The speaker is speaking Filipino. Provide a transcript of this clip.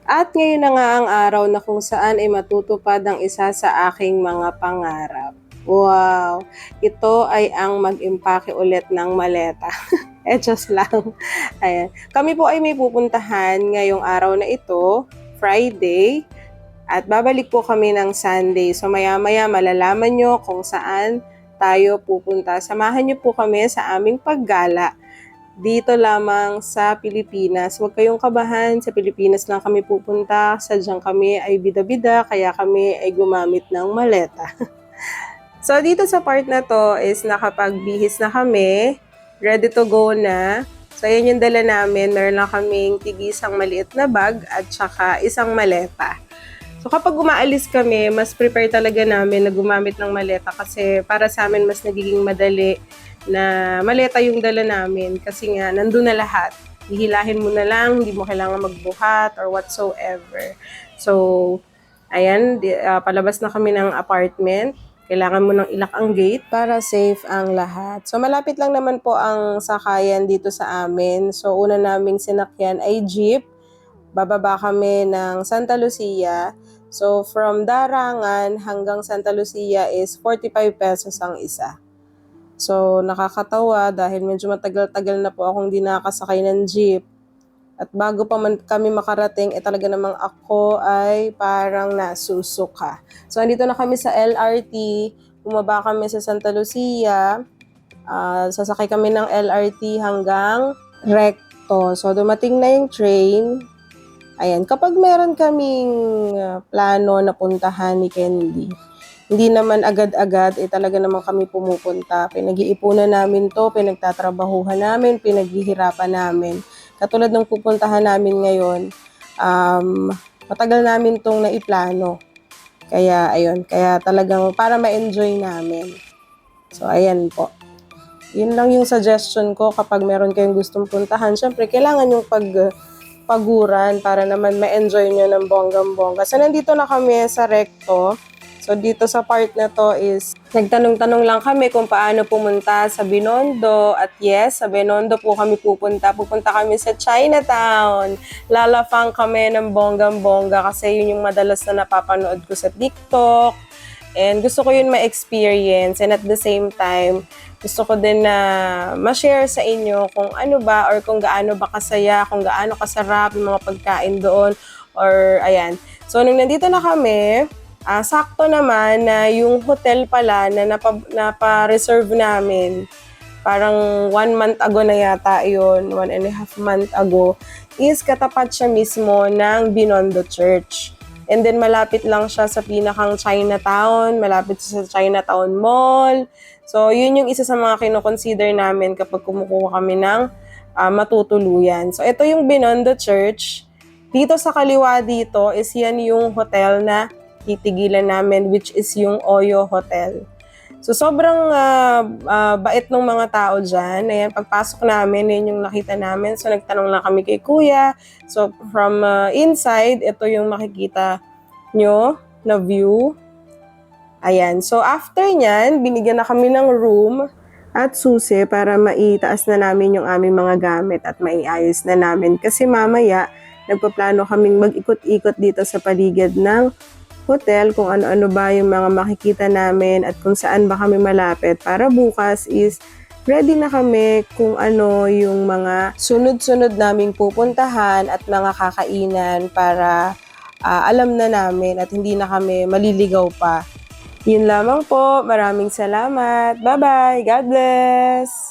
At ngayon na nga ang araw na kung saan ay matutupad ang isa sa aking mga pangarap. Wow! Ito ay ang mag-impake ulit ng maleta. Just lang. Ayan. Kami po ay may pupuntahan ngayong araw na ito, Friday, at babalik po kami ng Sunday. So maya-maya malalaman nyo kung saan tayo pupunta. Samahan nyo po kami sa aming paggala dito lamang sa Pilipinas. Huwag kayong kabahan, sa Pilipinas lang kami pupunta. Sadyang kami ay bida-bida, kaya kami ay gumamit ng maleta. So dito sa part na to is nakapagbihis na kami, ready to go na. So yan yung dala namin, meron lang kaming tigisang maliit na bag at saka isang maleta. So kapag umaalis kami, mas prepare talaga namin na gumamit ng maleta kasi para sa amin mas nagiging madali na maleta yung dala namin kasi nga nandun na lahat. Hihilahin mo na lang, hindi mo kailangan magbuhat or whatsoever. So, ayan, palabas na kami ng apartment. Kailangan mo nang ilak ang gate para safe ang lahat. So, malapit lang naman po ang sakayan dito sa amin. So, una naming sinakyan ay jeep. Bababa kami ng Santa Lucia. So, from Darangan hanggang Santa Lucia is 45 pesos ang isa. So, nakakatawa dahil medyo matagal-tagal na po akong di nakasakay ng jeep. At bago pa man kami makarating, talaga namang ako ay parang nasusuka. So, andito na kami sa LRT. Bumaba kami sa Santa Lucia. Sasakay kami ng LRT hanggang Recto. So, dumating na yung train. Ayan, kapag meron kaming plano na puntahan ni Candy, hindi naman agad-agad, talaga naman kami pumupunta. Pinag-iipunan namin to, pinagtatrabahuhan namin, pinaghihirapan namin. Katulad ng pupuntahan namin ngayon, matagal namin tong naiplano. Kaya, ayun, kaya talagang para ma-enjoy namin. So, ayan po. Yun lang yung suggestion ko kapag meron kayong gustong puntahan. Siyempre, kailangan yung paguran para naman ma-enjoy nyo ng bonggang-bongga. So, nandito na kami sa Recto. So, dito sa part na to is, nagtanong-tanong lang kami kung paano pumunta sa Binondo. At yes, sa Binondo po kami pupunta. Pupunta kami sa Chinatown. Lalafang kami ng bonggang-bongga kasi yun yung madalas na napapanood ko sa TikTok. And gusto ko yun ma-experience. And at the same time, gusto ko din na ma-share sa inyo kung ano ba or kung gaano ba kasaya, kung gaano kasarap yung mga pagkain doon. Or ayan. So, nung nandito na kami, sakto naman na yung hotel pala na napa-reserve namin, parang 1 month ago na yata yun, 1.5 month ago, is katapat siya mismo ng Binondo Church. And then malapit lang siya sa pinakang Chinatown, malapit siya sa Chinatown Mall. So yun yung isa sa mga kinoconsider namin kapag kumukuha kami ng matutuluyan. So ito yung Binondo Church. Dito sa kaliwa dito is yan yung hotel na titigilan namin, which is yung Oyo Hotel. So, sobrang bait ng mga tao dyan. Ayan, pagpasok namin, yun yung nakita namin. So, nagtanong lang kami kay Kuya. So, from inside, ito yung makikita nyo na view. Ayan. So, after nyan, binigyan na kami ng room at susi para maitaas na namin yung aming mga gamit at maiayos na namin. Kasi mamaya, nagpaplano kaming mag-ikot-ikot dito sa paligid ng hotel, kung ano-ano ba yung mga makikita namin at kung saan ba kami malapit para bukas is ready na kami kung ano yung mga sunod-sunod naming pupuntahan at mga kakainan para alam na namin at hindi na kami maliligaw pa. Yun lamang po. Maraming salamat. Bye-bye. God bless!